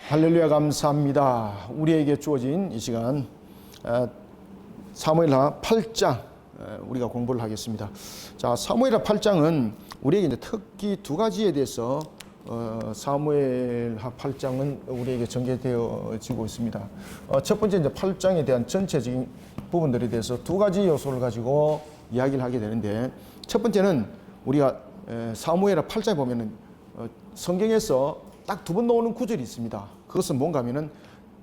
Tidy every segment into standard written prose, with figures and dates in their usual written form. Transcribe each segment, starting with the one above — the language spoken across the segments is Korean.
할렐루야, 감사합니다. 우리에게 주어진 이 시간 사무엘하 8장 우리가 공부를 하겠습니다. 자, 사무엘하 8장은 우리에게 이제 특히 두 가지에 대해서 사무엘하 8장은 우리에게 전개되어지고 있습니다. 첫 번째 이제 8장에 대한 전체적인 부분들에 대해서 두 가지 요소를 가지고 이야기를 하게 되는데, 첫 번째는 우리가 사무엘하 8장에 보면은 성경에서 딱 두 번 나오는 구절이 있습니다. 그것은 뭔가 하면은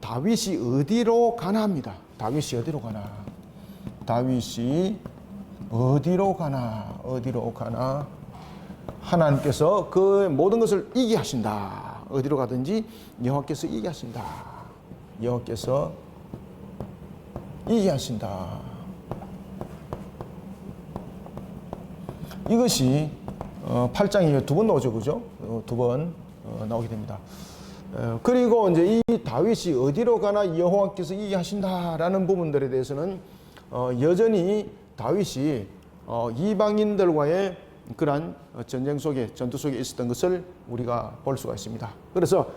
다윗이 어디로 가나 합니다. 다윗이 어디로 가나. 다윗이 어디로 가나. 어디로 가나. 하나님께서 그 모든 것을 이기게 하신다. 어디로 가든지 여호와께서 이기게 하신다. 여호와께서 이기게 하신다. 이것이 8장에 두 번 나오죠, 그죠? 두 번 나오게 됩니다. 그리고 이제 이 다윗이 어디로 가나 여호와께서 이기게 하신다라는 부분들에 대해서는 여전히 다윗이 이방인들과의 그러한 전쟁 속에, 전투 속에 있었던 것을 우리가 볼 수가 있습니다. 그래서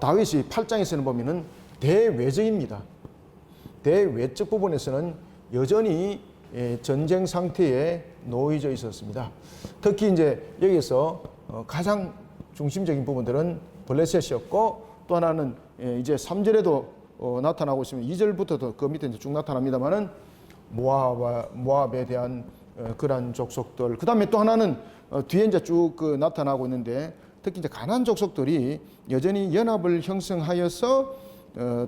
다윗이 8장에서는 보면은 대외적입니다. 대외적 부분에서는 여전히 전쟁 상태에 놓여져 있었습니다. 특히 이제 여기서 가장 중심적인 부분들은 블레셋이었고, 또 하나는 이제 3절에도 나타나고 있으면 2절부터도 그 밑에 이제 쭉 나타납니다만은 모압에 대한 그러한 족속들, 그 다음에 또 하나는 뒤에 이제 쭉 나타나고 있는데, 특히 이제 가나안 족속들이 여전히 연합을 형성하여서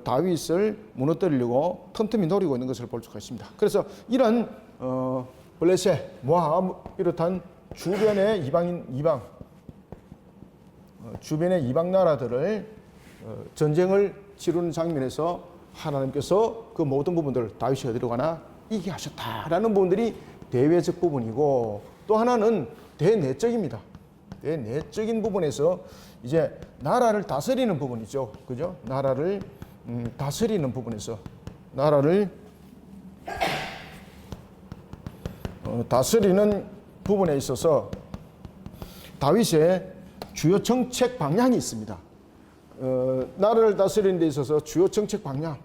다윗을 무너뜨리려고 틈틈이 노리고 있는 것을 볼 수가 있습니다. 그래서 이런 블레셋, 모압 비롯한 주변의 주변의 이방 나라들을 전쟁을 치르는 장면에서 하나님께서 그 모든 부분들을 다윗이 어디로 가나 이기게 하셨다라는 부분들이 대외적 부분이고, 또 하나는 대내적입니다. 대내적인 부분에서 이제 나라를 다스리는 부분이죠, 그죠? 나라를 다스리는 부분에서 나라를 다스리는 부분에 있어서 다윗의 주요 정책 방향이 있습니다. 나라를 다스리는 데 있어서 주요 정책 방향.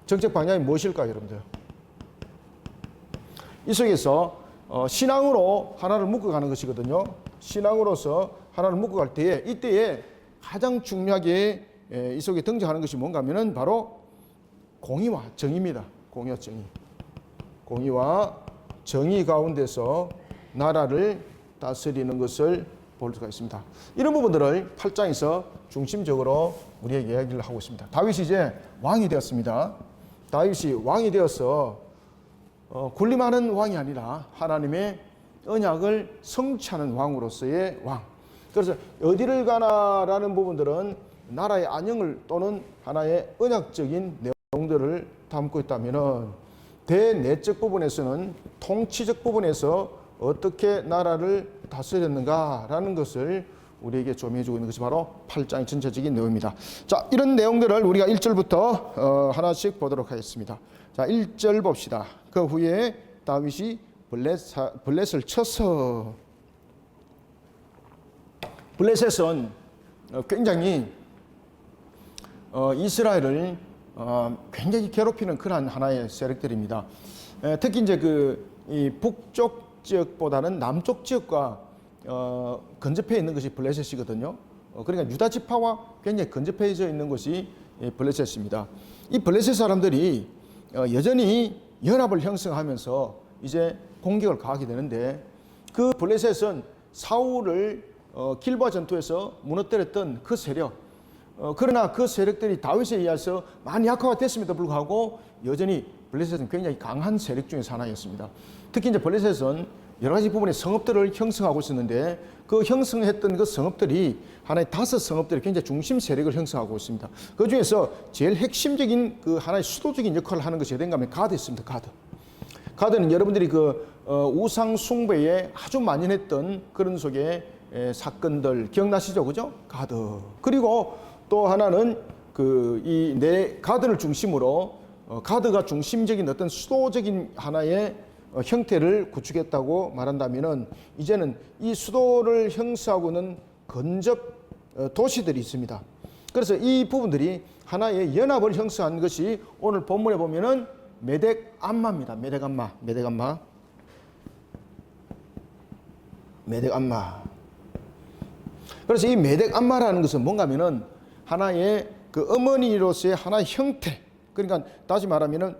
정책 방향이 무엇일까요, 여러분들? 이 속에서 신앙으로 하나를 묶어가는 것이거든요. 신앙으로서 하나를 묶어갈 때에, 이때에 가장 중요하게 이 속에 등장하는 것이 뭔가 하면은 바로 공의와 정의입니다. 공의와 정의. 공의와 정의 가운데서 나라를 다스리는 것을 볼 수가 있습니다. 이런 부분들을 8장에서 중심적으로 우리에게 이야기를 하고 있습니다. 다윗이 이제 왕이 되었습니다. 다윗이 왕이 되어서 군림하는 왕이 아니라 하나님의 언약을 성취하는 왕으로서의 왕. 그래서 어디를 가나라는 부분들은 나라의 안녕을 또는 하나의 언약적인 내용들을 담고 있다면은, 대내적 부분에서는 통치적 부분에서 어떻게 나라를 다스렸는가라는 것을 우리에게 조명해주고 있는 것이 바로 8장의 전체적인 내용입니다. 자, 이런 내용들을 우리가 1절부터 하나씩 보도록 하겠습니다. 자, 1절 봅시다. 그 후에 다윗이 블레셋을 쳐서, 블레셋은 굉장히 이스라엘을 굉장히 괴롭히는 그러한 하나의 세력들입니다. 특히 이제 이 북쪽 지역보다는 남쪽 지역과 근접해 있는 것이 블레셋이거든요. 그러니까 유다 지파와 굉장히 근접해져 있는 것이 블레셋입니다. 이 블레셋 사람들이 여전히 연합을 형성하면서 이제 공격을 가하게 되는데, 그 블레셋은 사울을 길보아 전투에서 무너뜨렸던 그 세력, 그러나 그 세력들이 다윗에 의해서 많이 약화됐음에도 불구하고 여전히 블레셋은 굉장히 강한 세력 중에 하나였습니다. 특히 이제 블레셋은 여러 가지 부분의 성읍들을 형성하고 있었는데, 그 형성했던 그 성읍들이 하나의 5 성읍들이 굉장히 중심 세력을 형성하고 있습니다. 그 중에서 제일 핵심적인 그 하나의 수도적인 역할을 하는 것이 어딘가 하면 가드였습니다. 가드는 여러분들이 우상 숭배에 아주 만연했던 그런 속의 사건들 기억나시죠, 그죠? 가드. 그리고 또 하나는 가드를 중심으로 가드가 중심적인 어떤 수도적인 하나의 형태를 구축했다고 말한다면은, 이제는 이 수도를 형성하고 있는 근접 도시들이 있습니다. 그래서 이 부분들이 하나의 연합을 형성한 것이 오늘 본문에 보면은 메덱 암마입니다. 메덱 암마, 메덱 암마, 메덱 암마. 그래서 이 메덱 암마라는 것은 뭔가 하면은 하나의 그 어머니로서의 하나의 형태, 그러니까 다시 말하면은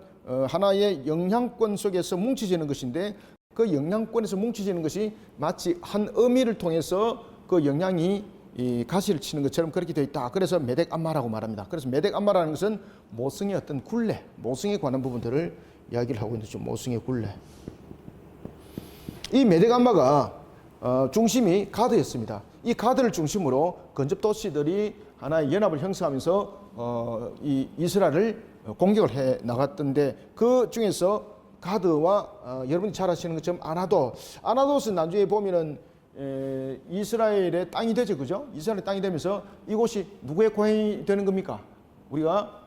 하나의 영향권 속에서 뭉쳐지는 것인데, 그 영향권에서 뭉쳐지는 것이 마치 한 어미를 통해서 그 영향이 이 가시를 치는 것처럼 그렇게 되어 있다. 그래서 메덱 암마라고 말합니다. 그래서 메덱 암마라는 것은 모성의 어떤 굴레, 모성에 관한 부분들을 이야기를 하고 있는 거죠. 모성의 굴레. 이 메덱 암마가 중심이 가드였습니다. 이 가드를 중심으로 건접 도시들이 하나의 연합을 형성하면서 이 이스라엘을 공격을 해 나갔던데, 그 중에서 가드와 여러분이 잘 아시는 것처럼 아나돗은 나중에 보면은 이스라엘의 땅이 되죠, 그죠? 이스라엘의 땅이 되면서 이곳이 누구의 고향이 되는 겁니까? 우리가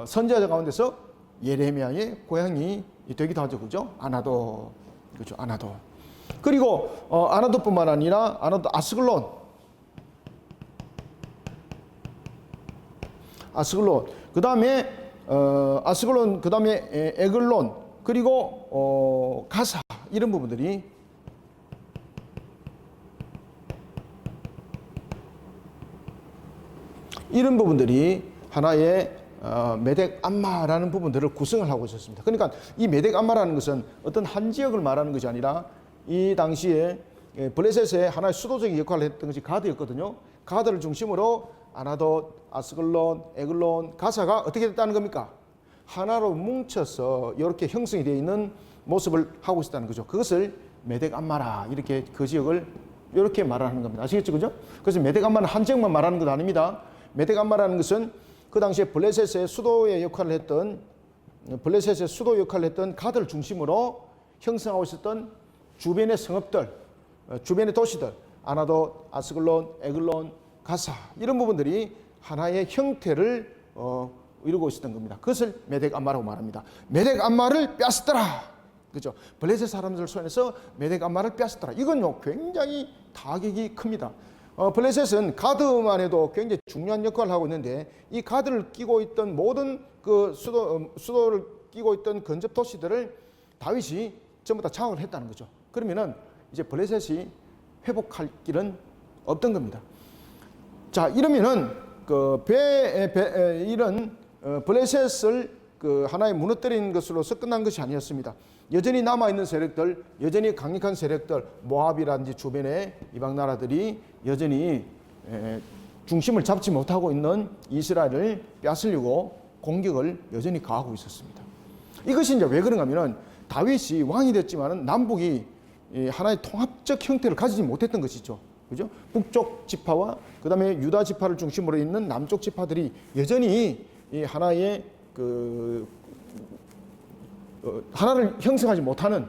선지자 가운데서 예레미야의 고향이 되기도 하죠, 그죠? 아나돗, 그죠? 아나돗. 그리고 아나돗뿐만 아니라 아나돗, 아스글론, 그 다음에 아스글론, 그 다음에 에글론, 그리고 가사, 이런 부분들이 하나의 메덱 암마라는 부분들을 구성을 하고 있었습니다. 그러니까 이 메덱 암마라는 것은 어떤 한 지역을 말하는 것이 아니라 이 당시에 블레셋의 하나의 수도적인 역할을 했던 것이 가드였거든요. 가드를 중심으로 아나돗, 아스글론, 에글론, 가사가 어떻게 됐다는 겁니까? 하나로 뭉쳐서 이렇게 형성이 되어 있는 모습을 하고 있었다는 거죠. 그것을 메덱 암마라, 이렇게 그 지역을 이렇게 말하는 겁니다. 아시겠죠, 그죠? 그래서 메덱 암마는 한 지역만 말하는 것 아닙니다. 메덱 암마라는 것은 그 당시에 블레셋의 수도 역할을 했던 가드를 중심으로 형성하고 있었던 주변의 성읍들, 주변의 도시들, 아나돗, 아스글론, 에글론, 가사, 이런 부분들이 하나의 형태를 이루고 있었던 겁니다. 그것을 메덱 암마라고 말합니다. 메덱 암마를 뺐었더라, 그죠? 블레셋 사람들 손에서 메덱 암마를 뺐었더라. 이건요 굉장히 타격이 큽니다. 블레셋은 가드만 해도 굉장히 중요한 역할을 하고 있는데, 이 가드를 끼고 있던 모든 그 수도를 끼고 있던 근접 도시들을 다윗이 전부 다 장악을 했다는 거죠. 그러면은 이제 블레셋이 회복할 길은 없던 겁니다. 자, 이러면은 이런 블레셋을 하나의 무너뜨린 것으로서 끝난 것이 아니었습니다. 여전히 남아있는 세력들, 여전히 강력한 세력들, 모압이라든지 주변의 이방 나라들이 여전히 중심을 잡지 못하고 있는 이스라엘을 뺏으려고 공격을 여전히 가하고 있었습니다. 이것이 이제 왜 그런가 하면은 다윗이 왕이 됐지만은 남북이 하나의 통합적 형태를 가지지 못했던 것이죠. 그죠? 북쪽 지파와 그 다음에 유다 지파를 중심으로 있는 남쪽 지파들이 여전히 이 하나의 하나를 형성하지 못하는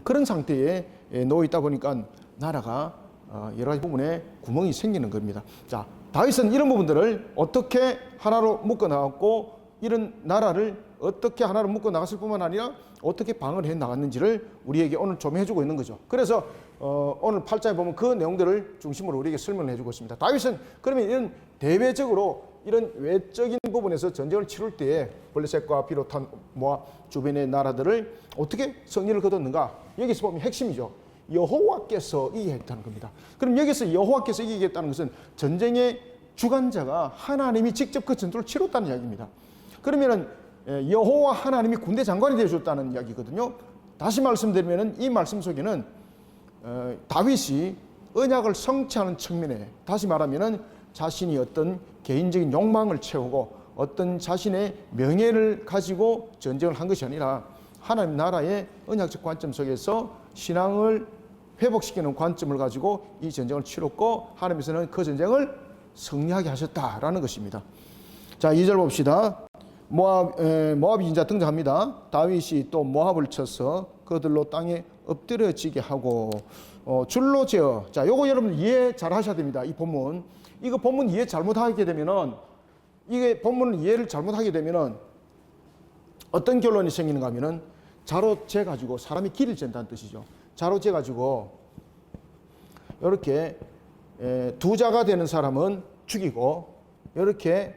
그런 상태에 놓여 있다 보니까 나라가 여러 가지 부분에 구멍이 생기는 겁니다. 자, 다윗은 이런 부분들을 어떻게 하나로 묶어 나갔고, 이런 나라를 어떻게 하나로 묶어 나갔을 뿐만 아니라 어떻게 방어를 해 나갔는지를 우리에게 오늘 좀 해주고 있는 거죠. 그래서 오늘 8장에 보면 그 내용들을 중심으로 우리에게 설명을 해주고 있습니다. 다윗은 그러면 이런 대외적으로 이런 외적인 부분에서 전쟁을 치룰 때에 블레셋과 비롯한 모압 주변의 나라들을 어떻게 승리를 거뒀는가? 여기서 보면 핵심이죠. 여호와께서 이기겠다는 겁니다. 그럼 여기서 여호와께서 이기겠다는 것은 전쟁의 주관자가 하나님이 직접 그 전투를 치렀다는 이야기입니다. 그러면은 여호와 하나님이 군대 장관이 되어줬다는 이야기거든요. 다시 말씀드리면은 이 말씀 속에는 다윗이 언약을 성취하는 측면에, 다시 말하면은 자신이 어떤 개인적인 욕망을 채우고 어떤 자신의 명예를 가지고 전쟁을 한 것이 아니라 하나님 나라의 언약적 관점 속에서 신앙을 회복시키는 관점을 가지고 이 전쟁을 치렀고, 하나님께서는 그 전쟁을 승리하게 하셨다라는 것입니다. 자, 2절 봅시다. 모압이 이제 등장합니다. 다윗이 또 모압을 쳐서 그들로 땅에 엎드려지게 하고 줄로 재어. 자, 요거 여러분 이해 잘 하셔야 됩니다. 이 본문. 이거 본문 이해 잘못하게 되면은, 이게 본문을 이해를 잘못하게 되면은 어떤 결론이 생기는가 하면은, 자로 재가지고 사람이 길을 잰다는 뜻이죠. 자로 재가지고 이렇게 두 자가 되는 사람은 죽이고 이렇게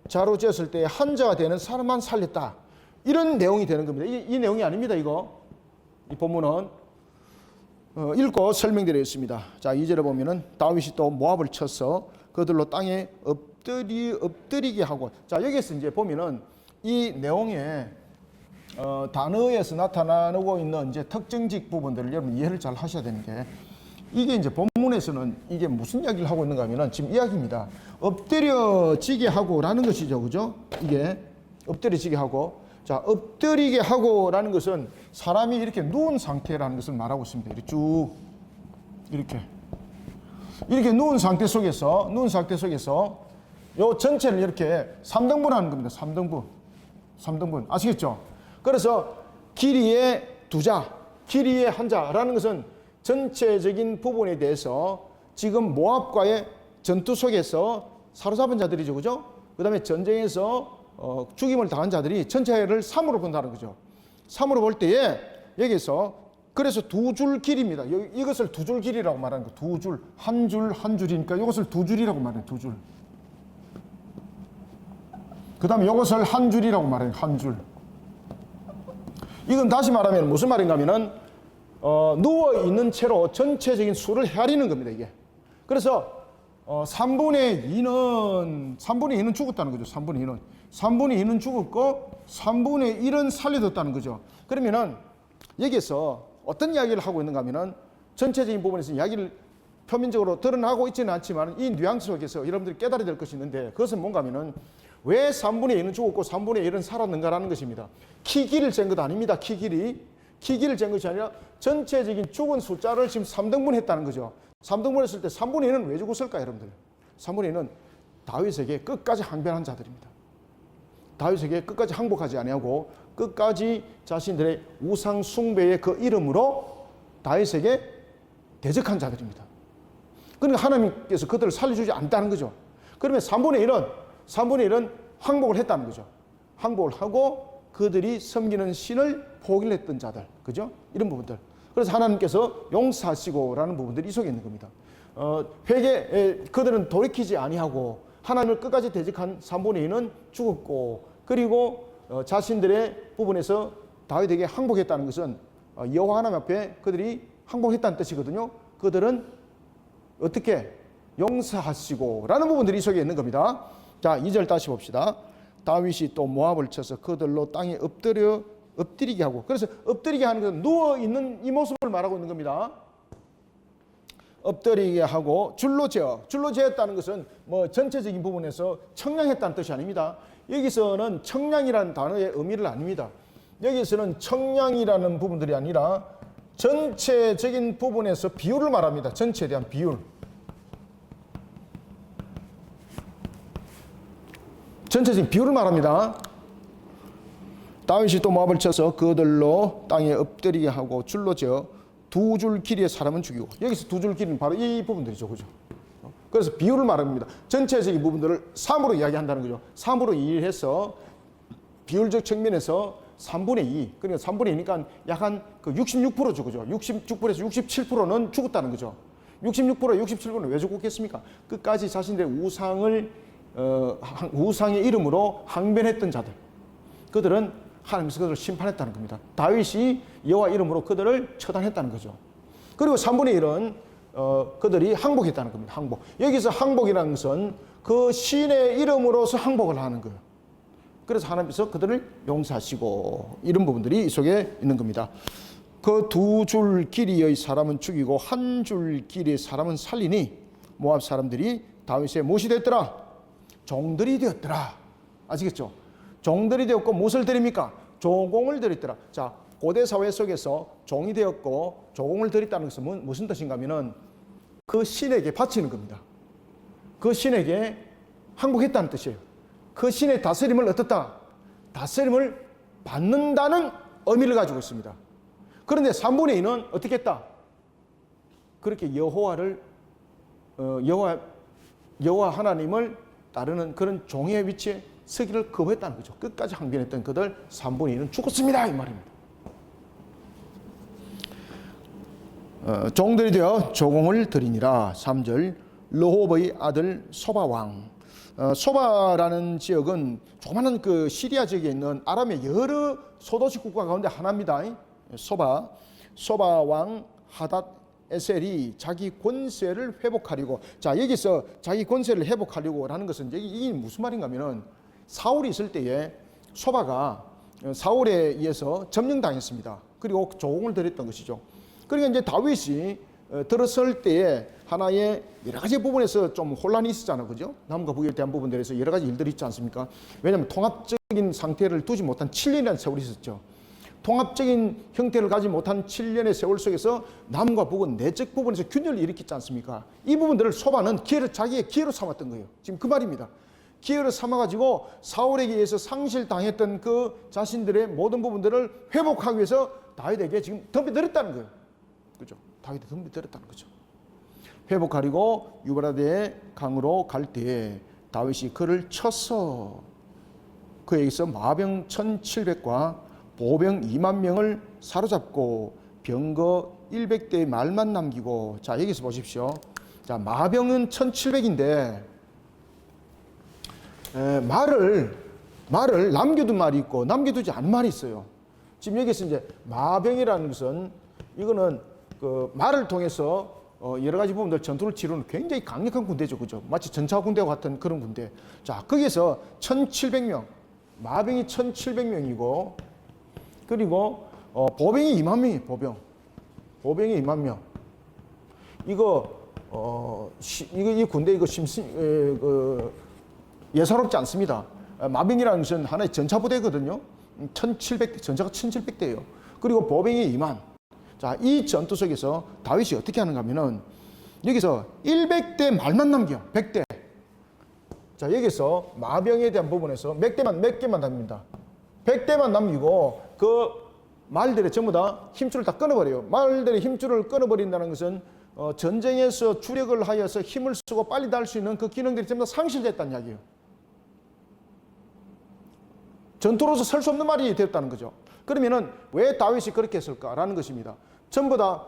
자로 지었을 때 한자가 되는 사람만 살렸다. 이런 내용이 되는 겁니다. 이 내용이 아닙니다. 이거 이 본문은 읽고 설명드리겠습니다. 자, 2절에 보면은 다윗이 또 모압을 쳐서 그들로 땅에 엎드리게 하고. 자, 여기에서 이제 보면은 이 내용에 단어에서 나타나고 있는 이제 특정직 부분들을 여러분 이해를 잘 하셔야 되는 게, 이게 이제 본문에서는 이게 무슨 이야기를 하고 있는가 하면은 지금 이야기입니다. 엎드려지게 하고라는 것이죠. 그죠? 이게 엎드려지게 하고. 자, 엎드리게 하고라는 것은 사람이 이렇게 누운 상태라는 것을 말하고 있습니다. 이렇게 쭉 이렇게 누운 상태 속에서 요 전체를 이렇게 3등분 하는 겁니다. 3등분 아시겠죠? 그래서 길이의 두자, 길이의 한자라는 것은 전체적인 부분에 대해서 지금 모압과의 전투 속에서 사로잡은 자들이죠. 그죠? 그 다음에 전쟁에서 죽임을 당한 자들이 전체를 3으로 본다는 거죠. 3으로 볼 때에 여기서 그래서 두 줄 길입니다. 이것을 두 줄 길이라고 말하는 거. 두 줄, 한 줄이니까 이것을 두 줄이라고 말해요. 두 줄. 그 다음에 이것을 한 줄이라고 말해요. 한 줄. 이건 다시 말하면 무슨 말인가 하면은 누워있는 채로 전체적인 수를 헤아리는 겁니다. 이게. 그래서 3분의 2는 죽었다는 거죠. 3분의 2는 죽었고 3분의 1은 살려뒀다는 거죠. 그러면은 여기에서 어떤 이야기를 하고 있는가 하면은 전체적인 부분에서 이야기를 표면적으로 드러나고 있지는 않지만 이 뉘앙스 속에서 여러분들이 깨달아야 될 것이 있는데, 그것은 뭔가 하면은 왜 3분의 2는 죽었고 3분의 1은 살았는가라는 것입니다. 키기를 잰 것 아닙니다. 키기를 잰 것이 아니라 전체적인 죽은 숫자를 지금 3등분 했다는 거죠. 3등분 했을 때 3분의 1은 왜 죽었을까 여러분들? 3분의 1은 다윗에게 끝까지 항변한 자들입니다. 다윗에게 끝까지 항복하지 아니하고 끝까지 자신들의 우상 숭배의 그 이름으로 다윗에게 대적한 자들입니다. 그러니까 하나님께서 그들을 살려주지 않다는 거죠. 그러면 3분의 1은 항복을 했다는 거죠. 항복을 하고 그들이 섬기는 신을 포기를 했던 자들, 그죠? 이런 부분들. 그래서 하나님께서 용서하시고라는 부분들이 이 속에 있는 겁니다. 그들은 돌이키지 아니하고 하나님을 끝까지 대적한 3분의 2는 죽었고, 그리고 자신들의 부분에서 다윗에게 항복했다는 것은 여호와 하나님 앞에 그들이 항복했다는 뜻이거든요. 그들은 어떻게 용서하시고라는 부분들이 이 속에 있는 겁니다. 자, 2절 다시 봅시다. 다윗이 또 모압을 쳐서 그들로 땅에 엎드리게 하고. 그래서 엎드리게 하는 것은 누워있는 이 모습을 말하고 있는 겁니다. 엎드리게 하고 줄로 재었다는 것은 뭐 전체적인 부분에서 청량했다는 뜻이 아닙니다. 여기서는 청량이라는 단어의 의미를 아닙니다. 여기서는 청량이라는 부분들이 아니라 전체적인 부분에서 비율을 말합니다. 전체에 대한 비율. 전체적인 비율을 말합니다. 다윗이 또 모압을 쳐서 그들로 땅에 엎드리게 하고 줄로 재어 두 줄 길이의 사람은 죽이고. 여기서 두 줄 길이는 바로 이 부분들이죠. 그죠? 그래서 비율을 말합니다. 전체적인 부분들을 3으로 이야기한다는 거죠. 3으로 이해해서 비율적 측면에서 3분의 2, 그러니까 3분의 2니까 약 한 그 66%죠. 그죠? 66%에서 67%는 죽었다는 거죠. 66%, 67%는 왜 죽었겠습니까? 끝까지 자신들의 우상의 이름으로 항변했던 자들. 그들은 하나님께서 그들을 심판했다는 겁니다. 다윗이 여호와 이름으로 그들을 처단했다는 거죠. 그리고 3분의 1은 그들이 항복했다는 겁니다. 항복. 여기서 항복이라는 것은 그 신의 이름으로서 항복을 하는 거예요. 그래서 하나님께서 그들을 용서하시고 이런 부분들이 이 속에 있는 겁니다. 그 두 줄 길이의 사람은 죽이고 한 줄 길이의 사람은 살리니 모압 사람들이 다윗의 못이 됐더라. 종들이 되었더라. 아시겠죠? 종들이 되었고 무엇을 드립니까? 조공을 드렸더라. 자, 고대 사회 속에서 종이 되었고 조공을 드렸다는 것은 무슨 뜻인가 하면은 그 신에게 바치는 겁니다. 그 신에게 항복했다는 뜻이에요. 그 신의 다스림을 얻었다. 다스림을 받는다는 의미를 가지고 있습니다. 그런데 3분의 2는 어떻게 했다? 그렇게 여호와 하나님을 따르는 그런 종의 위치에 서기를 거부했다는 거죠. 끝까지 항변했던 그들 3분의 2는 죽었습니다. 이 말입니다. 종들이 되어 조공을 드리니라. 3절 르홉의 아들 소바왕. 소바라는 지역은 조그마한 그 시리아 지역에 있는 아람의 여러 소도시 국가 가운데 하나입니다. 소바 왕 하닷 에셀이 자기 권세를 회복하려고, 자 여기서 자기 권세를 회복하려고 하는 것은 이게 무슨 말인가 하면은 사울이 있을 때에 소바가 사울에 의해서 점령당했습니다. 그리고 조공을 들였던 것이죠. 그러니까 이제 다윗이 들어설 때에 하나의 여러 가지 부분에서 좀 혼란이 있었잖아요. 그죠? 남과 북에 대한 부분들에서 여러 가지 일들이 있지 않습니까? 왜냐하면 통합적인 상태를 두지 못한 7년이라는 세월이 있었죠. 통합적인 형태를 가지 못한 7년의 세월 속에서 남과 북은 내적 부분에서 균열을 일으키지 않습니까? 이 부분들을 소바는 자기의 기회로 삼았던 거예요. 지금 그 말입니다. 기회로 삼아가지고 사울에게 의해서 상실당했던 그 자신들의 모든 부분들을 회복하기 위해서 다윗에게 지금 덤벼들었다는 거예요. 그죠? 다윗이 덤벼들었다는 거죠. 회복하려고 유브라데 강으로 갈 때에 다윗이 그를 쳐서 그에게서 마병 1700과 보병 2만 명을 사로잡고 병거 100대의 말만 남기고, 자 여기서 보십시오. 자 마병은 1700인데 말을 남겨둔 말이 있고 남겨두지 않은 말이 있어요. 지금 여기서 이제 마병이라는 것은 이거는 그 말을 통해서 여러 가지 부분들 전투를 치르는 굉장히 강력한 군대죠. 그죠? 마치 전차 군대와 같은 그런 군대. 자, 거기에서 1700명, 마병이 1700명이고, 그리고 보병이 2만 명이 보병이 2만 명. 이 군대 예사롭지 않습니다. 마병이라는 것은 하나의 전차 부대거든요. 1700대, 전차가 1700대예요. 그리고 보병이 2만. 자, 이 전투 속에서 다윗이 어떻게 하는가 하면은 여기서 100대 말만 남겨. 100대. 자, 여기서 마병에 대한 부분에서 몇 개만 남깁니다. 100대만 남기고 그 말들의 전부 다 힘줄을 다 끊어버려요. 말들의 힘줄을 끊어버린다는 것은 전쟁에서 주력을 하여서 힘을 쓰고 빨리 달 수 있는 그 기능들이 전부 다 상실됐다는 이야기예요. 전투로서 설 수 없는 말이 되었다는 거죠. 그러면은 왜 다윗이 그렇게 했을까라는 것입니다. 전부 다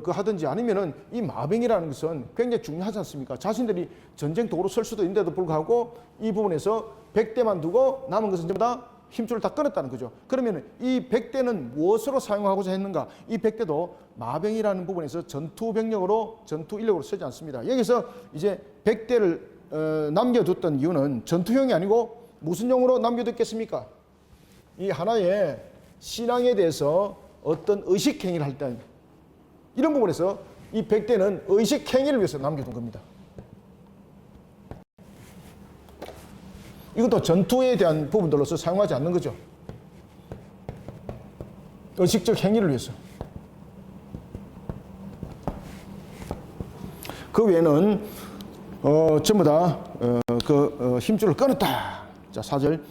하든지 아니면은 이 마병이라는 것은 굉장히 중요하지 않습니까? 자신들이 전쟁 도구로 설 수도 있는데도 불구하고 이 부분에서 100대만 두고 남은 것은 전부 다 힘줄을 다 끊었다는 거죠. 그러면 이 100대는 무엇으로 사용하고자 했는가? 이 100대도 마병이라는 부분에서 전투 병력으로, 전투 인력으로 쓰지 않습니다. 여기서 이제 100대를 남겨뒀던 이유는 전투용이 아니고 무슨 용으로 남겨뒀겠습니까? 이 하나의 신앙에 대해서 어떤 의식행위를 할 때 이런 부분에서 이 100대는 의식행위를 위해서 남겨둔 겁니다. 이것도 전투에 대한 부분들로서 사용하지 않는 거죠. 의식적 행위를 위해서. 그 외에는 전부 다 힘줄을 끊었다. 자, 4절.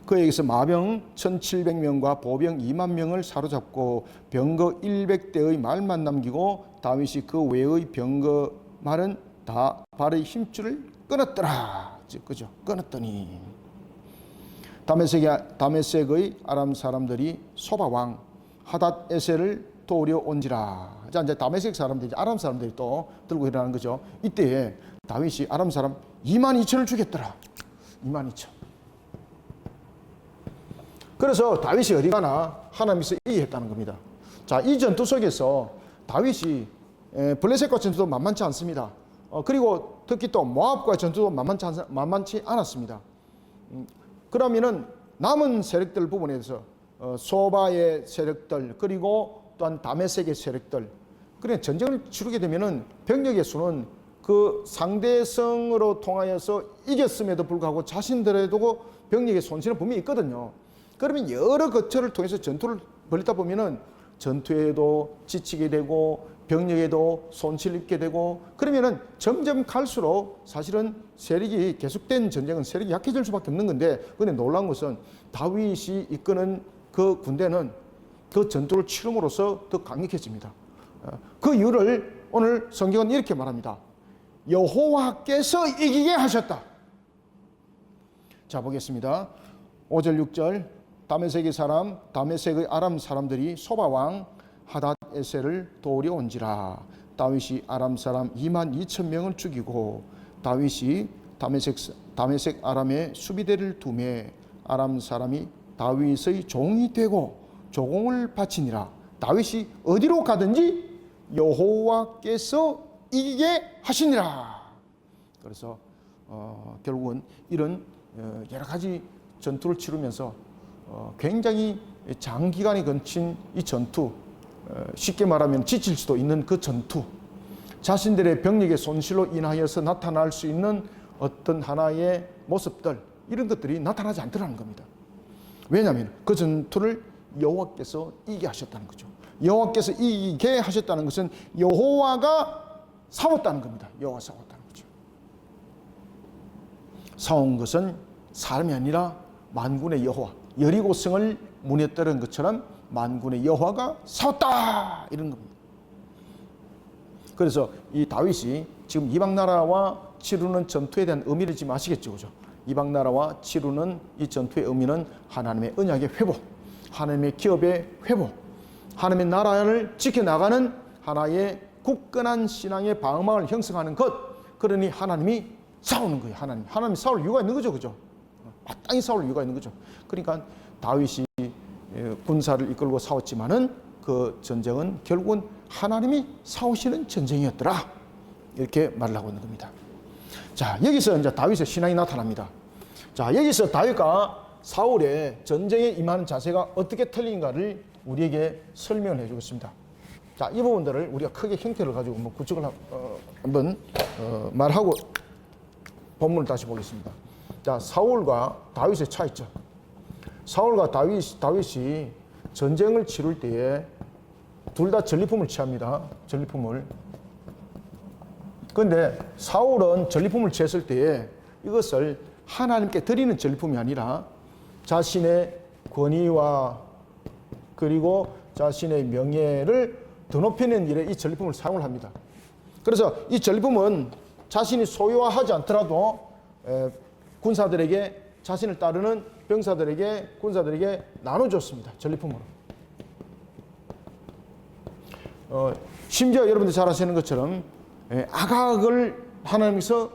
그에게서 마병 1700명과 보병 2만 명을 사로잡고 병거 100대의 말만 남기고 다윗이 그 외의 병거 말은 다 발의 힘줄을 끊었더라. 그죠? 끊었더니 다메섹의 아람 사람들이 소바 왕 하닷 에셀을 도우려 온지라. 자, 이제 다메섹 사람들이, 아람 사람들이 또 들고 일어나는 거죠. 이때에 다윗이 아람 사람 22,000을 죽였더라. 22,000. 그래서 다윗이 어디 가나 하나님께서 이해했다는 겁니다. 자, 이 전투 속에서 다윗이 블레셋과 전투도 만만치 않습니다. 그리고 특히 또 모압과 전투도 만만치 않았습니다. 그러면은 남은 세력들 부분에서 소바의 세력들, 그리고 또한 다메섹의 세력들, 그래 전쟁을 치르게 되면은 병력의 수는 그 상대성으로 통하여서 이겼음에도 불구하고 자신들에도 병력의 손실은 분명히 있거든요. 그러면 여러 거처를 통해서 전투를 벌이다 보면은 전투에도 지치게 되고 병력에도 손실 입게 되고, 그러면은 점점 갈수록 사실은 세력이, 계속된 전쟁은 세력이 약해질 수밖에 없는 건데, 근데 놀라운 것은 다윗이 이끄는 그 군대는 그 전투를 치름으로써 더 강력해집니다. 그 이유를 오늘 성경은 이렇게 말합니다. 여호와께서 이기게 하셨다. 자, 보겠습니다. 5절 6절. 다메섹의 아람 사람들이 소바 왕 하닷 에셀을 도우려 온지라. 다윗이 아람 사람 22,000명을 죽이고 다윗이 다메섹 아람의 수비대를 두매 아람 사람이 다윗의 종이 되고 조공을 바치니라. 다윗이 어디로 가든지 여호와께서 이기게 하시니라. 그래서 결국은 이런 여러 가지 전투를 치르면서 굉장히 장기간에 걸친 이 전투, 쉽게 말하면 지칠 수도 있는 그 전투, 자신들의 병력의 손실로 인하여서 나타날 수 있는 어떤 하나의 모습들, 이런 것들이 나타나지 않더라는 겁니다. 왜냐하면 그 전투를 여호와께서 이기게 하셨다는 거죠. 여호와께서 이기게 하셨다는 것은 여호와가 싸웠다는 겁니다. 여호와가 싸웠다는 거죠. 싸운 것은 사람이 아니라 만군의 여호와, 여리고성을 무너뜨린 것처럼 만군의 여호와가 싸웠다, 이런 겁니다. 그래서 이 다윗이 지금 이방 나라와 치르는 전투에 대한 의미를 지금 아시겠죠, 그죠? 이방 나라와 치르는 이 전투의 의미는 하나님의 언약의 회복, 하나님의 기업의 회복, 하나님의 나라를 지켜나가는 하나의 굳건한 신앙의 방어망을 형성하는 것. 그러니 하나님이 싸우는 거예요. 하나님이 싸울 이유가 있는 거죠, 그죠? 마땅히 싸울 이유가 있는 거죠. 그러니까 다윗이 군사를 이끌고 싸웠지만은 그 전쟁은 결국은 하나님이 싸우시는 전쟁이었더라, 이렇게 말을 하고 있는 겁니다. 자, 여기서 이제 다윗의 신앙이 나타납니다. 자, 여기서 다윗과 사울의 전쟁에 임하는 자세가 어떻게 틀린가를 우리에게 설명을 해주겠습니다. 자, 이 부분들을 우리가 크게 형태를 가지고 구축을 한번 말하고 본문을 다시 보겠습니다. 자, 사울과 다윗의 차이점. 사울과 다윗이 전쟁을 치룰 때에 둘 다 전리품을 취합니다. 전리품을. 그런데 사울은 전리품을 취했을 때에 이것을 하나님께 드리는 전리품이 아니라 자신의 권위와 그리고 자신의 명예를 드높이는 일에 이 전리품을 사용을 합니다. 그래서 이 전리품은 자신이 소유하지 않더라도 군사들에게, 자신을 따르는 병사들에게, 군사들에게 나눠줬습니다. 전리품으로. 심지어 여러분들 잘 아시는 것처럼 아각을 하나님께서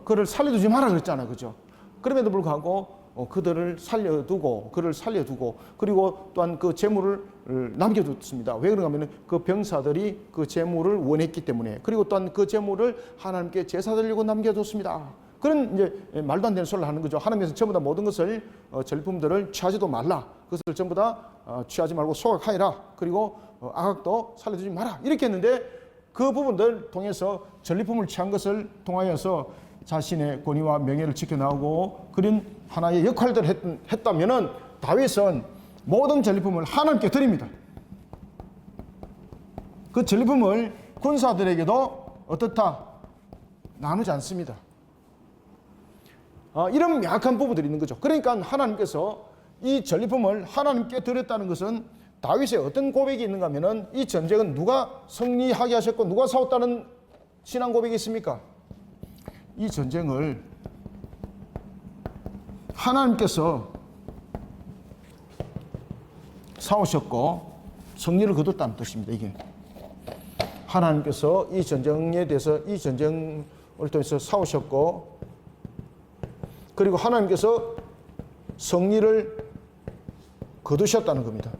그를 살려두지 마라 그랬잖아요, 그죠? 그럼에도 불구하고 그들을 살려두고, 그를 살려두고, 그리고 또한 그 재물을 남겨뒀습니다. 왜 그런가 하면 그 병사들이 그 재물을 원했기 때문에, 그리고 또한 그 재물을 하나님께 제사 드리려고 남겨뒀습니다. 그런 이제 말도 안 되는 소리를 하는 거죠. 하나님께서 전부 다 모든 것을 전리품들을 취하지도 말라. 그것을 전부 다 취하지 말고 소각하여라. 그리고 아각도 살려두지 마라. 이렇게 했는데 그 부분들 통해서 전리품을 취한 것을 통하여서 자신의 권위와 명예를 지켜나가고 그런 하나의 역할들을 했다면은 다윗은 모든 전리품을 하나님께 드립니다. 그 전리품을 군사들에게도 어떻다? 나누지 않습니다. 이런 약한 부분들이 있는 거죠. 그러니까 하나님께서 이 전리품을 하나님께 드렸다는 것은 다윗의 어떤 고백이 있는가 하면은 이 전쟁은 누가 승리하게 하셨고 누가 싸웠다는 신앙 고백이 있습니까? 이 전쟁을 하나님께서 싸우셨고 승리를 거뒀다는 뜻입니다. 이게 하나님께서 이 전쟁에 대해서, 이 전쟁을 통해서 싸우셨고, 그리고 하나님께서 승리를 거두셨다는 겁니다.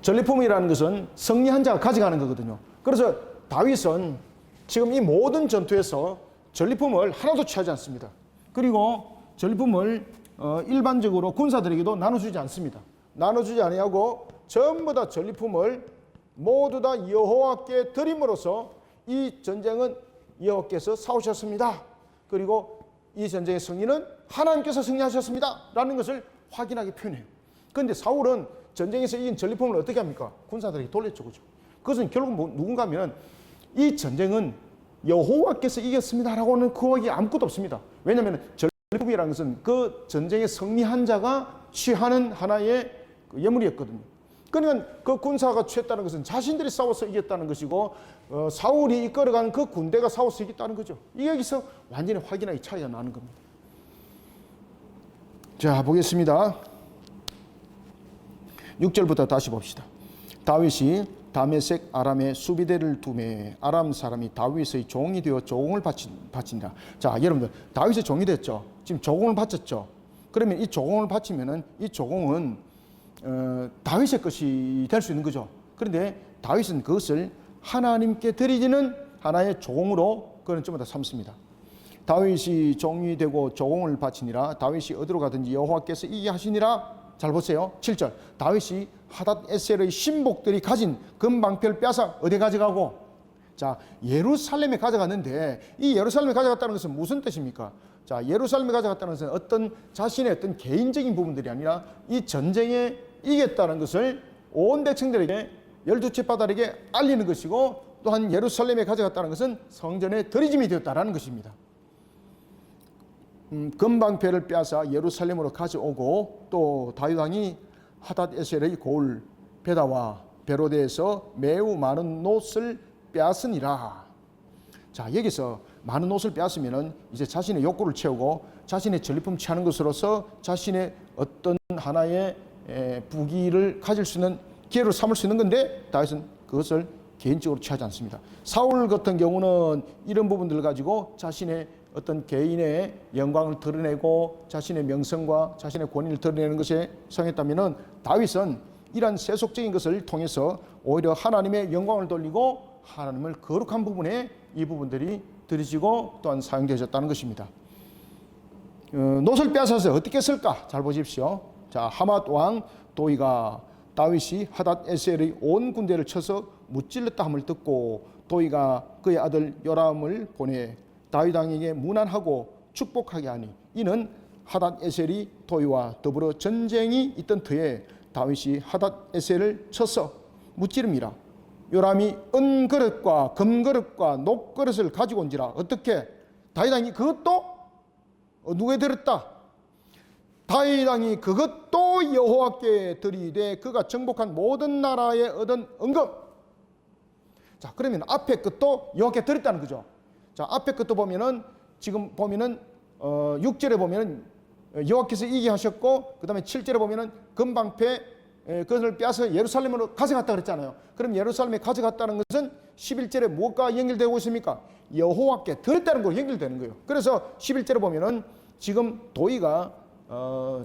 전리품이라는 것은 승리한 자가 가져가는 거거든요. 그래서 다윗은 지금 이 모든 전투에서 전리품을 하나도 취하지 않습니다. 그리고 전리품을 일반적으로 군사들에게도 나눠주지 않습니다. 나눠주지 아니하고 전부 다 전리품을 모두 다 여호와께 드림으로써 이 전쟁은 여호와께서 싸우셨습니다. 그리고 이 전쟁의 승리는 하나님께서 승리하셨습니다. 라는 것을 확인하게 표현해요. 그런데 사울은 전쟁에서 이긴 전리품을 어떻게 합니까? 군사들에게 돌렸죠. 그죠? 그것은 결국 누군가 하면 이 전쟁은 여호와께서 이겼습니다라고는 그 얘기 아무것도 없습니다. 왜냐하면 전리품이라는 것은 그 전쟁에 승리한 자가 취하는 하나의 예물이었거든요. 그러니까 그 군사가 취했다는 것은 자신들이 싸워서 이겼다는 것이고 사울이 이끌어간 그 군대가 싸워서 이겼다는 거죠. 이 여기서 완전히 확연하게 차이가 나는 겁니다. 자, 보겠습니다. 6절부터 다시 봅시다. 다윗이 다메섹 아람의 수비대를 두매 아람 사람이 다윗의 종이 되어 조공을 바친다. 자, 여러분들 다윗의 종이 됐죠. 지금 조공을 바쳤죠. 그러면 이 조공을 바치면은 이 조공은 다윗의 것이 될 수 있는 거죠. 그런데 다윗은 그것을 하나님께 드리지는 하나의 조공으로 그는 전부 다 삼습니다. 다윗이 종이 되고 조공을 바치니라. 다윗이 어디로 가든지 여호와께서 이게 하시니라. 잘 보세요. 7절. 다윗이 하닷에셀의 신복들이 가진 금방패를 빼앗아 어디 가져가고? 자, 예루살렘에 가져갔는데 이 예루살렘에 가져갔다는 것은 무슨 뜻입니까? 자, 예루살렘에 가져갔다는 것은 어떤 자신의 어떤 개인적인 부분들이 아니라 이 전쟁에 이겼다는 것을 온 백성들에게 12지파들에게 알리는 것이고, 또한 예루살렘에 가져갔다는 것은 성전의 드리짐이 되었다라는 것입니다. 금방패를 빼앗아 예루살렘으로 가져오고, 또 다윗 왕이 하닷에셀의 고을 베다와 베로데에서 매우 많은 놋을 빼앗으니라. 자, 여기서 많은 놋을 빼앗으면은 이제 자신의 욕구를 채우고 자신의 전리품 취하는 것으로서 자신의 어떤 하나의 부귀를 가질 수 있는 기회로 삼을 수 있는 건데, 다윗은 그것을 개인적으로 취하지 않습니다. 사울 같은 경우는 이런 부분들을 가지고 자신의 어떤 개인의 영광을 드러내고 자신의 명성과 자신의 권위를 드러내는 것에 성했다면은, 다윗은 이러한 세속적인 것을 통해서 오히려 하나님의 영광을 돌리고 하나님을 거룩한 부분에 이 부분들이 드려지고 또한 사용되어졌다는 것입니다. 놋을 빼앗아서 어떻게 쓸까? 잘 보십시오. 자, 하맛 왕 도이가 다윗이 하닷에셀의 온 군대를 쳐서 무찔렀다 함을 듣고 도이가 그의 아들 요람을 보내 다윗 왕에게 문안하고 축복하게 하니, 이는 하닷에셀이 도이와 더불어 전쟁이 있던 터에 다윗이 하닷에셀을 쳐서 무찌름이라. 요람이 은그릇과 금그릇과 녹그릇을 가지고 온지라. 어떻게? 다윗 왕이 그것도 누구에 드렸다? 다윗 왕이 그것도 여호와께 드리되 그가 정복한 모든 나라에 얻은 은금. 자, 그러면 앞에 것도 여호와께 드렸다는 거죠. 자, 앞에 것도 보면은 지금 보면은 6절에 보면은 여호와께서 이기게 하셨고, 그 다음에 7절에 보면은 금방패 그것을 빼앗아 예루살렘으로 가져갔다 그랬잖아요. 그럼 예루살렘에 가져갔다는 것은 11절에 무엇과 연결되고 있습니까? 여호와께 드렸다는 걸로 연결되는 거예요. 그래서 11절에 보면은 지금 도이가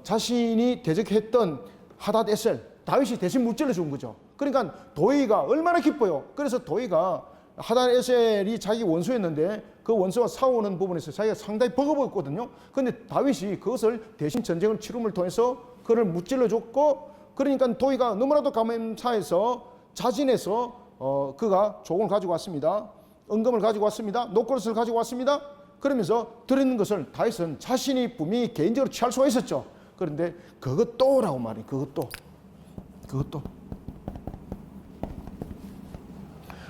자신이 대적했던 하닷에셀, 다윗이 대신 무찔러 준 거죠. 그러니까 도이가 얼마나 기뻐요. 그래서 도이가 하닷에셀이 자기 원수였는데 그 원수와 싸우는 부분에서 자기가 상당히 버거웠거든요. 그런데 다윗이 그것을 대신 전쟁을 치rum을 통해서 그를 무찔러 줬고, 그러니까 도이가 너무나도 감사해서 자진해서 그가 조공을 가지고 왔습니다. 은금을 가지고 왔습니다. 녹그릇을 가지고 왔습니다. 그러면서 드리는 것을 다윗은 자신이 분명히 개인적으로 취할 수가 있었죠. 그런데 그것도라고 말해요. 그것도.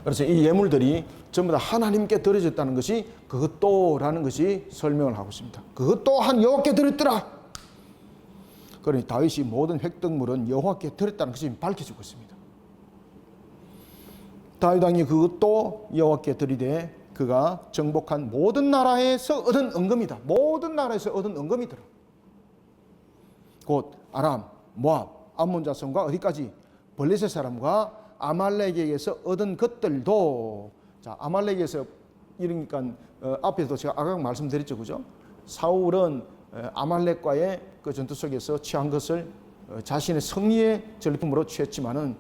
그래서 이 예물들이 전부 다 하나님께 드려졌다는 것이 그것도라는 것이 설명을 하고 있습니다. 그것 또한 여호와께 드렸더라. 그러니 다윗이 모든 획득물은 여호와께 드렸다는 것이 밝혀지고 있습니다. 다윗 왕이 그것도 여호와께 드리되 그가 정복한 모든 나라에서 얻은 은금이다. 모든 나라에서 얻은 은금이더라. 곧 아람, 모압, 암몬 자손과 어디까지? 블레셋 사람과 아말렉에게서 얻은 것들도. 자, 아말렉에서 이러니까 앞에도 제가 아까 말씀드렸죠, 그죠? 사울은 아말렉과의 그 전투 속에서 취한 것을 자신의 승리의 전리품으로 취했지만은,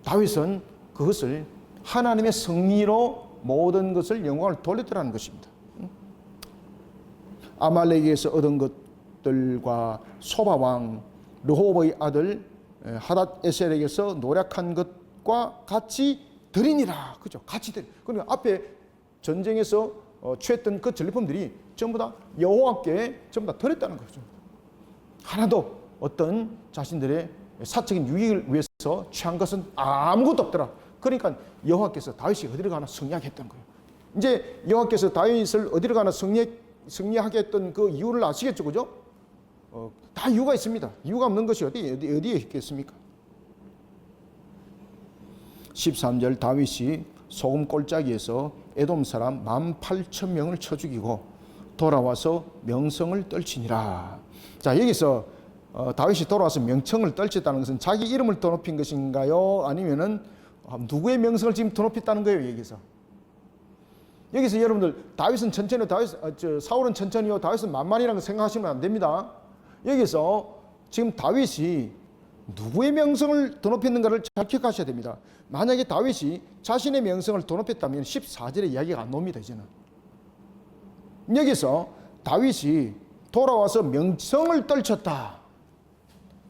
다윗은 그것을 하나님의 승리로 모든 것을 영광을 돌렸더라는 것입니다. 아말렉에서 얻은 것들과 소바 왕 르호보의 아들 하닷에셀에게서 노력한 것과 같이 드리니라. 그죠? 같이 드리. 그러니까 앞에 전쟁에서 취했던 그 전리품들이 전부 다 여호와께 전부 다 드렸다는 거죠. 하나도 어떤 자신들의 사적인 유익을 위해서 취한 것은 아무것도 없더라. 그러니까 여호와께서 다윗이 어디를 가나 승리하게 했던 거예요. 이제 여호와께서 다윗을 어디를 가나 승리하게 했던 그 이유를 아시겠죠, 그죠? 다 이유가 있습니다. 이유가 없는 것이 어디에 있겠습니까? 13절 다윗이 소금 골짜기에서 에돔 사람 18,000명을 쳐 죽이고 돌아와서 명성을 떨치니라. 자, 여기서 다윗이 돌아와서 명성을 떨쳤다는 것은 자기 이름을 더 높인 것인가요? 아니면은 누구의 명성을 지금 드높였다는 거예요, 여기서. 여기서 여러분들 다윗은 천천히요, 사울은 천천히요, 다윗은 만만이라는 거 생각하시면 안 됩니다. 여기서 지금 다윗이 누구의 명성을 드높였는가를 잘 기억하셔야 됩니다. 만약에 다윗이 자신의 명성을 드높였다면 14절에 이야기가 안 나옵니다. 이제는 여기서 다윗이 돌아와서 명성을 떨쳤다.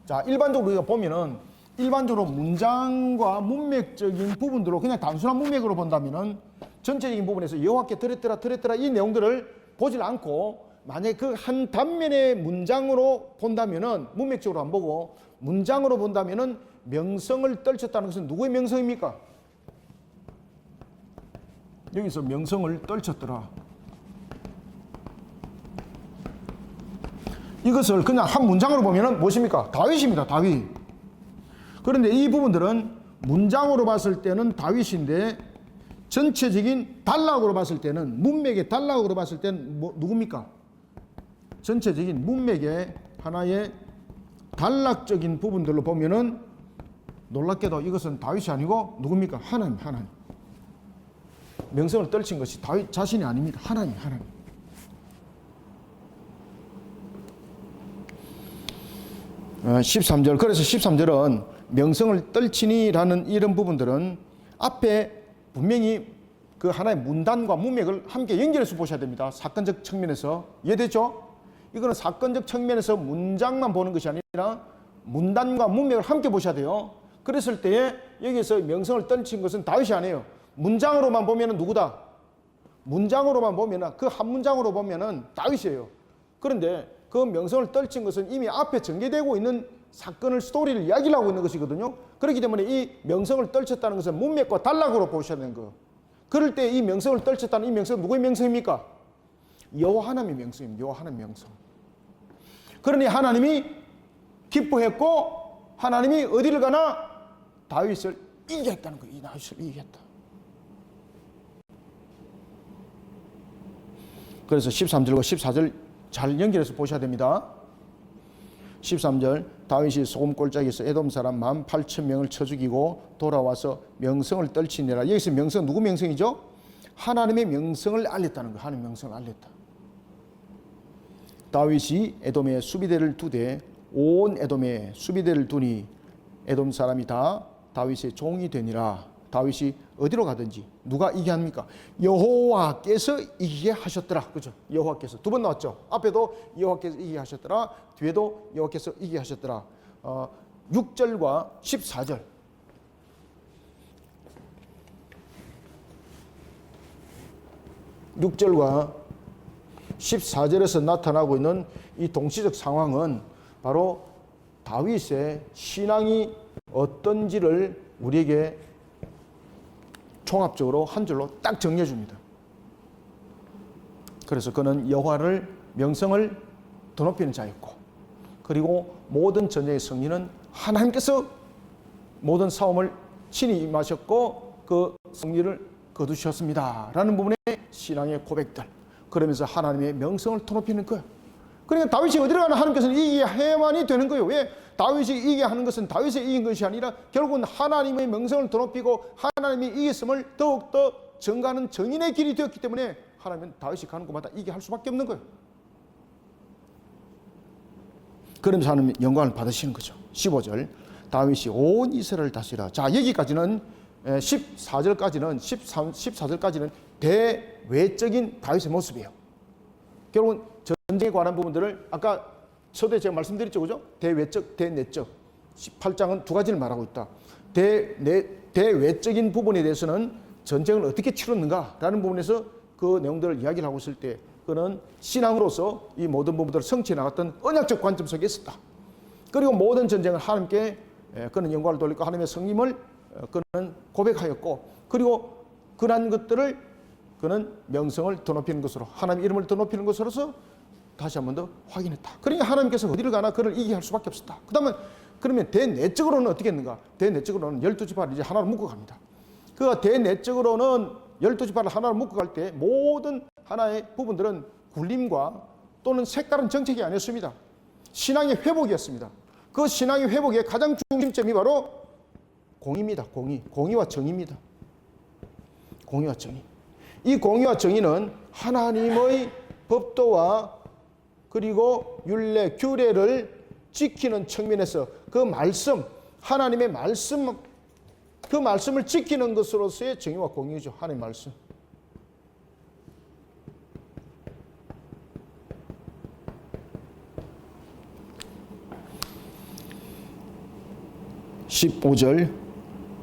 자, 일반적으로 우리가 보면은 일반적으로 문장과 문맥적인 부분들로 그냥 단순한 문맥으로 본다면은 전체적인 부분에서 여호와께 드렸더라 이 내용들을 보질 않고, 만약에 그 한 단면의 문장으로 본다면은, 문맥적으로 안 보고 문장으로 본다면은 명성을 떨쳤다는 것은 누구의 명성입니까? 여기서 명성을 떨쳤더라. 이것을 그냥 한 문장으로 보면은 무엇입니까? 다윗입니다. 다윗. 그런데 이 부분들은 문장으로 봤을 때는 다윗인데, 전체적인 단락으로 봤을 때는, 문맥의 단락으로 봤을 때는 누굽니까? 전체적인 문맥의 하나의 단락적인 부분들로 보면은 놀랍게도 이것은 다윗이 아니고 누굽니까? 하나님. 명성을 떨친 것이 다윗 자신이 아닙니다. 하나님. 13절. 그래서 13절은 명성을 떨치니라는 이런 부분들은 앞에 분명히 그 하나의 문단과 문맥을 함께 연결해서 보셔야 됩니다. 사건적 측면에서. 이해되죠? 이거는 사건적 측면에서 문장만 보는 것이 아니라 문단과 문맥을 함께 보셔야 돼요. 그랬을 때에 여기서 명성을 떨친 것은 다윗이 아니에요. 문장으로만 보면은 누구다? 문장으로만 보면은, 그 한 문장으로 보면은 다윗이에요. 그런데 그 명성을 떨친 것은 이미 앞에 전개되고 있는 사건을, 스토리를 이야기를 하고 있는 것이거든요. 그렇기 때문에 이 명성을 떨쳤다는 것은 문맥과 단락으로 보셔야 되는 거예요. 그럴 때 이 명성을 떨쳤다는 이 명성은 누구의 명성입니까? 여호와 하나님의 명성입니다. 여호와 하나님의 명성. 그러니 하나님이 기뻐했고, 하나님이 어디를 가나? 다윗을 이기겠다는 거예요. 이 다윗을 이기겠다. 그래서 13절과 14절 잘 연결해서 보셔야 됩니다. 13절, 다윗이 소금골짜기에서 에돔 사람 18,000명을 쳐 죽이고 돌아와서 명성을 떨치니라. 여기서 명성, 누구 명성이죠? 하나님의 명성을 알렸다는 거예요. 하나님의 명성을 알렸다. 다윗이 에돔에 수비대를 두되 온 에돔에 수비대를 두니 에돔 사람이 다 다윗의 종이 되니라. 다윗이 어디로 가든지 누가 이기게 합니까? 여호와께서 이기게 하셨더라. 그죠? 여호와께서 두 번 나왔죠. 앞에도 여호와께서 이기게 하셨더라. 뒤에도 여호와께서 이기게 하셨더라. 6절과 14절. 6절과 14절에서 나타나고 있는 이 동시적 상황은 바로 다윗의 신앙이 어떤지를 우리에게 종합적으로 한 줄로 딱 정리해 줍니다. 그래서 그는 여호와를 명성을 드높이는 자였고, 그리고 모든 전쟁의 승리는 하나님께서 모든 싸움을 친히 임하셨고 그 승리를 거두셨습니다 라는 부분의 신앙의 고백들, 그러면서 하나님의 명성을 드높이는 거예요. 그러니까 다윗이 어디를 가나 하나님께서는 이기게 해야만이 되는 거예요. 왜? 다윗이 이기게 하는 것은 다윗이 이긴 것이 아니라 결국은 하나님의 명성을 드높이고 하나님이 이겼음을 더욱더 증가하는 정인의 길이 되었기 때문에 하나님은 다윗이 가는 곳마다 이기게 할 수밖에 없는 거예요. 그러면서 하나님 영광을 받으시는 거죠. 15절, 다윗이 온 이스라엘을 다스리라. 자, 여기까지는 14절까지는 대외적인 다윗의 모습이에요. 결국은 전쟁에 관한 부분들을 아까 서두에 제가 말씀드렸죠, 그죠? 대외적, 대내적. 18장은 두 가지를 말하고 있다. 대외적인 부분에 대해서는 전쟁을 어떻게 치렀는가라는 부분에서 그 내용들을 이야기를 하고 있을 때, 그는 신앙으로서 이 모든 부분들을 성취해 나갔던 언약적 관점 속에 있었다. 그리고 모든 전쟁을 하나님께 그는 영광을 돌리고 하나님의 성님을 그는 고백하였고, 그리고 그러한 것들을 그는 명성을 드높이는 것으로, 하나님의 이름을 드높이는 것으로서 다시 한 번 더 확인했다. 그러니까 하나님께서 어디를 가나 그를 이기게 할 수밖에 없었다. 그러면 대내적으로는 어떻게 했는가? 대내적으로는 12지파를 이제 하나로 묶어갑니다. 그 대내적으로는 12지파를 하나로 묶어갈 때 모든 하나의 부분들은 굴림과 또는 색다른 정책이 아니었습니다. 신앙의 회복이었습니다. 그 신앙의 회복의 가장 중심점이 바로 공의입니다. 공의와 정의입니다. 공의와 정의. 이 공의와 정의는 하나님의 법도와 그리고 율례, 규례를 지키는 측면에서 그 말씀, 하나님의 말씀, 그 말씀을 지키는 것으로서의 정의와 공의죠. 하나님의 말씀. (15절)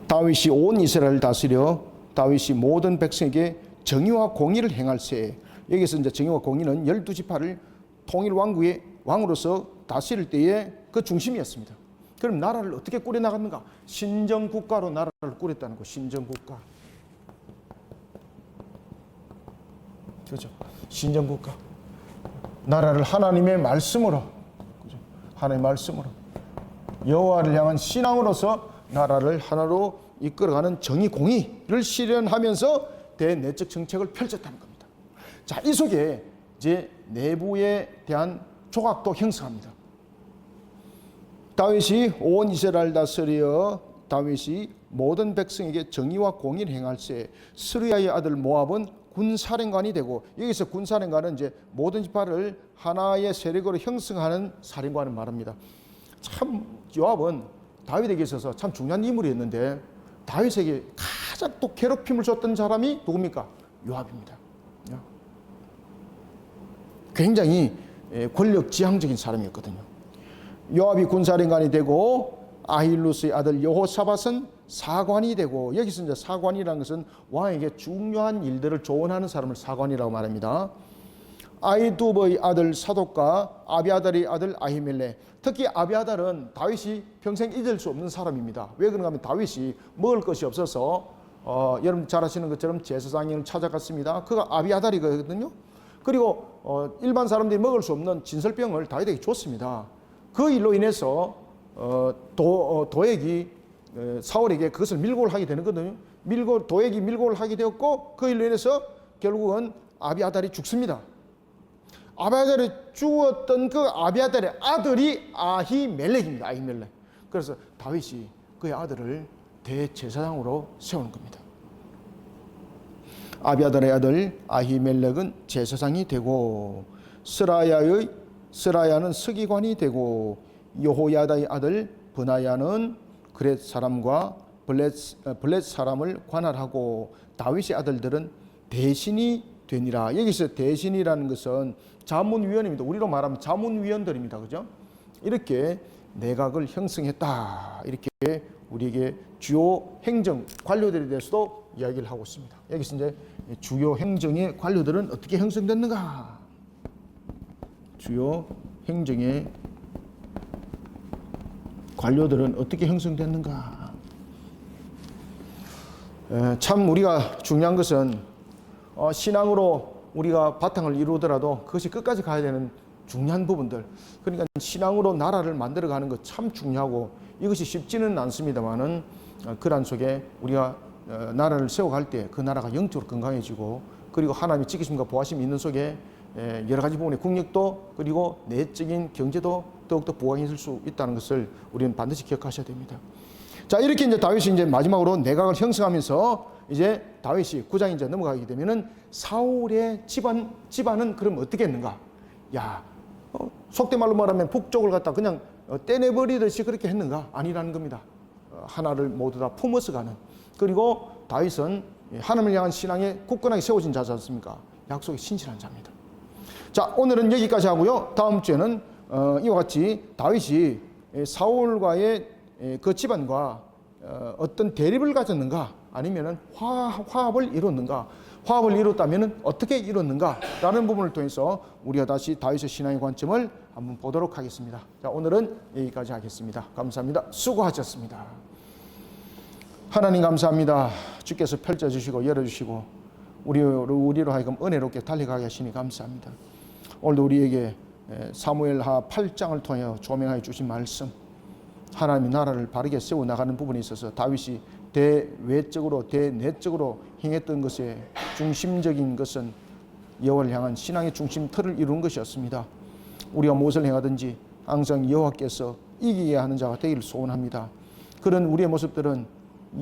다윗이 온 이스라엘을 다스려 다윗이 모든 백성에게 정의와 공의를 행할세. 여기서 이제 정의와 공의는 12지파를 통일 왕국의 왕으로서 다스릴 때의 그 중심이었습니다. 그럼 나라를 어떻게 꾸려나갔는가? 신정국가로 나라를 꾸렸다는 거. 신정국가. 그렇죠? 신정국가. 나라를 하나님의 말씀으로, 그렇죠? 하나님의 말씀으로 여호와를 향한 신앙으로서 나라를 하나로 이끌어가는 정의 공의를 실현하면서 대내적 정책을 펼쳤다는 겁니다. 자, 이 속에 이제 내부에 대한 조각도 형성합니다. 다윗이 온 이스라엘 다스려 다윗이 모든 백성에게 정의와 공의를 행할세. 스루야의 아들 모압은 군사령관이 되고, 여기서 군사령관은 이제 모든 지파를 하나의 세력으로 형성하는 사령관을 말합니다. 참 요압은 다윗에게 있어서 참 중요한 인물이었는데 다윗에게 가장 또 괴롭힘을 줬던 사람이 누굽니까? 요압입니다. 굉장히 권력지향적인 사람이었거든요. 요압이 군사령관이 되고 아힐루스의 아들 여호사밧은 사관이 되고, 여기서 이제 사관이라는 것은 왕에게 중요한 일들을 조언하는 사람을 사관이라고 말합니다. 아히두브의 아들 사독과 아비아달의 아들 아히멜렉. 특히 아비아달은 다윗이 평생 잊을 수 없는 사람입니다. 왜 그런가 하면 다윗이 먹을 것이 없어서 여러분 잘 아시는 것처럼 제사장을 찾아갔습니다. 그가 아비아달이거든요. 그리고 일반 사람들이 먹을 수 없는 진설병을 다윗에게 줬습니다. 그 일로 인해서 도액이 사울에게 그것을 밀고를 하게 되는 거거든요. 도액이 밀고를 하게 되었고, 그 일로 인해서 결국은 아비아달이 죽습니다. 아비아달이 죽었던 그 아비아달의 아들이 아히멜렉입니다. 아히멜렉. 그래서 다윗이 그의 아들을 대제사장으로 세우는 겁니다. 아비아달의 아들 아히멜렉은 제사장이 되고, 스라야는 서기관이 되고, 여호야다의 아들 브나야는 그렛 사람과 블렛 사람을 관할하고, 다윗의 아들들은 대신이 되니라. 여기서 대신이라는 것은 자문위원입니다. 우리로 말하면 자문위원들입니다. 그죠? 이렇게 내각을 형성했다. 이렇게 우리에게 주요 행정 관료들에 대해서도 이야기를 하고 있습니다. 여기서 이제 주요 행정의 관료들은 어떻게 형성됐는가? 주요 행정의 관료들은 어떻게 형성됐는가? 참 우리가 중요한 것은 신앙으로 우리가 바탕을 이루더라도 그것이 끝까지 가야 되는 중요한 부분들, 그러니까 신앙으로 나라를 만들어가는 것 참 중요하고, 이것이 쉽지는 않습니다만은 그런 속에 우리가 나라를 세워갈 때 그 나라가 영적으로 건강해지고, 그리고 하나님의 지키심과 보호하심이 있는 속에 여러 가지 부분의 국력도 그리고 내적인 경제도 더욱더 부강해질 수 있다는 것을 우리는 반드시 기억하셔야 됩니다. 자, 이렇게 이제 다윗이 이제 마지막으로 내각을 형성하면서 이제 다윗이 9장 이제 넘어가게 되면은 사울의 집안은 그럼 어떻게 했는가? 야, 속된 말로 말하면 북쪽을 갖다 그냥 떼내버리듯이 그렇게 했는가? 아니라는 겁니다. 하나를 모두 다 품어서 가는. 그리고 다윗은 하나님을 향한 신앙에 굳건하게 세워진 자지 않습니까? 약속에 신실한 자입니다. 자, 오늘은 여기까지 하고요. 다음 주에는 이와 같이 다윗이 사울과의 그 집안과 어떤 대립을 가졌는가, 아니면은 화합을 이뤘는가, 화합을 이뤘다면은 어떻게 이뤘는가 라는 부분을 통해서 우리가 다시 다윗의 신앙의 관점을 한번 보도록 하겠습니다. 자, 오늘은 여기까지 하겠습니다. 감사합니다. 수고하셨습니다. 하나님 감사합니다. 주께서 펼쳐주시고 열어주시고 우리로 하여금 은혜롭게 달려가게 하시니 감사합니다. 오늘도 우리에게 사무엘하 8장을 통해 조명하여 주신 말씀, 하나님의 나라를 바르게 세워나가는 부분에 있어서 다윗이 대외적으로 대내적으로 행했던 것의 중심적인 것은 여호와를 향한 신앙의 중심 틀을 이룬 것이었습니다. 우리가 무엇을 행하든지 항상 여호와께서 이기게 하는 자가 되기를 소원합니다. 그런 우리의 모습들은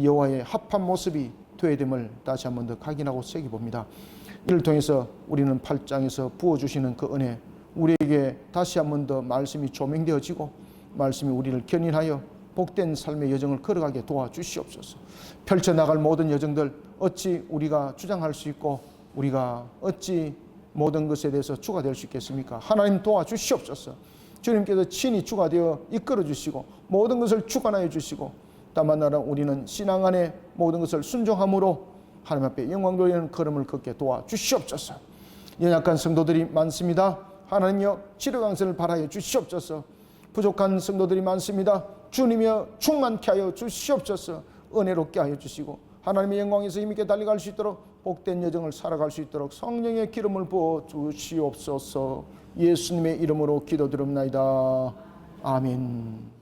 여호와의 합한 모습이 되어야 됨을 다시 한번 더 각인하고 새겨봅니다. 이를 통해서 우리는 8장에서 부어주시는 그 은혜, 우리에게 다시 한번 더 말씀이 조명되어지고 말씀이 우리를 견인하여 복된 삶의 여정을 걸어가게 도와주시옵소서. 펼쳐나갈 모든 여정들 어찌 우리가 주장할 수 있고 우리가 어찌 모든 것에 대해서 주가 될 수 있겠습니까? 하나님 도와주시옵소서. 주님께서 친히 주가 되어 이끌어 주시고 모든 것을 주관하여 주시고 다만 나라 우리는 신앙 안에 모든 것을 순종함으로 하나님 앞에 영광 돌리는 걸음을 걷게 도와주시옵소서. 연약한 성도들이 많습니다. 하나님여 치료 강선을 바라여 주시옵소서. 부족한 성도들이 많습니다. 주님이여 충만케 하여 주시옵소서. 은혜롭게 하여 주시고 하나님의 영광에서 힘있게 달려갈 수 있도록 복된 여정을 살아갈 수 있도록 성령의 기름을 부어 주시옵소서. 예수님의 이름으로 기도드립나이다. 아멘.